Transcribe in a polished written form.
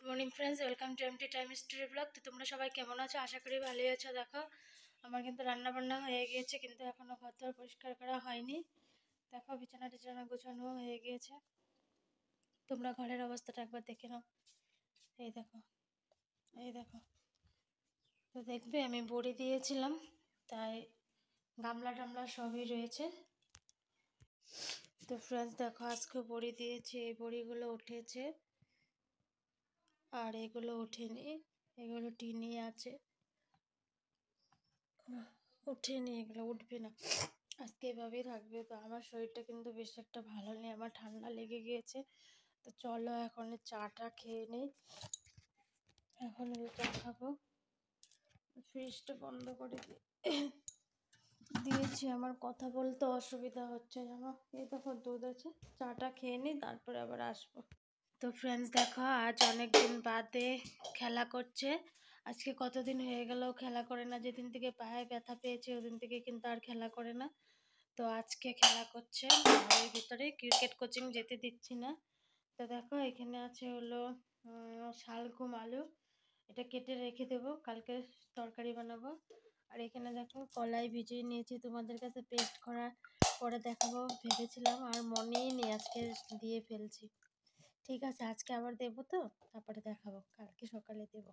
Morning friends, welcome to MT time story blog. তো তোমরা সবাই কেমন আছো? আশা করি ভালোই আছো। দেখো, আমার কিন্তু রান্না বান্না হয়ে গিয়েছে, কিন্তু এখনো ঘর দর পরিষ্কার করা হয়নি। দেখো, বিছানা টিছানা গোছানো হয়ে গিয়েছে। তোমরা ঘরের অবস্থাটা একবার দেখে নাও। এই দেখো, এই দেখো। তো দেখবে, আমি বড়ি দিয়েছিলাম, তাই গামলা টামলা সবই রয়েছে। তো ফ্রেন্ডস দেখো, আজকে বড়ি দিয়েছি, এই বড়িগুলো উঠেছে আর এগুলো ওঠেনি, এগুলো টিনি আছে, ওঠেনি, এগুলো উঠবে না, আজকে এভাবেই থাকবে। তো আমার শরীরটা কিন্তু বেশ একটা ভালো নেই, আমার ঠান্ডা লেগে গিয়েছে। তো চলো এখন চাটা খেয়ে নিই। এখন চা খাবো। ফ্রিজটা বন্ধ করে দিয়েছি, আমার কথা বলতে অসুবিধা হচ্ছে। আমার এই দেখো দুধ আছে, চাটা খেয়ে নিই, তারপরে আবার আসবো। তো ফ্রেন্ডস দেখো, আজ অনেক দিন বাদে খেলা করছে। আজকে কতদিন হয়ে গেল খেলা করে না, যেদিন থেকে পায়ে ব্যথা পেয়েছে ওদিন থেকে কিন্তু আর খেলা করে না। তো আজকে খেলা করছে, ঘরের ভিতরে ক্রিকেট কোচিং যেতে দিচ্ছি না। তো দেখো, এখানে আছে হলো শালগম আলু, এটা কেটে রেখে দেবো, কালকে তরকারি বানাবো। আর এখানে দেখো কলাই ভিজিয়ে নিয়েছি, তোমাদের কাছে পেস্ট করা পরে দেখাবো ভেবেছিলাম, আর মনেই নেই, আজকে দিয়ে ফেলছি। ঠিক আছে, আজকে আবার দেবো, তো তারপরে দেখাবো, কালকে সকালে দেবো।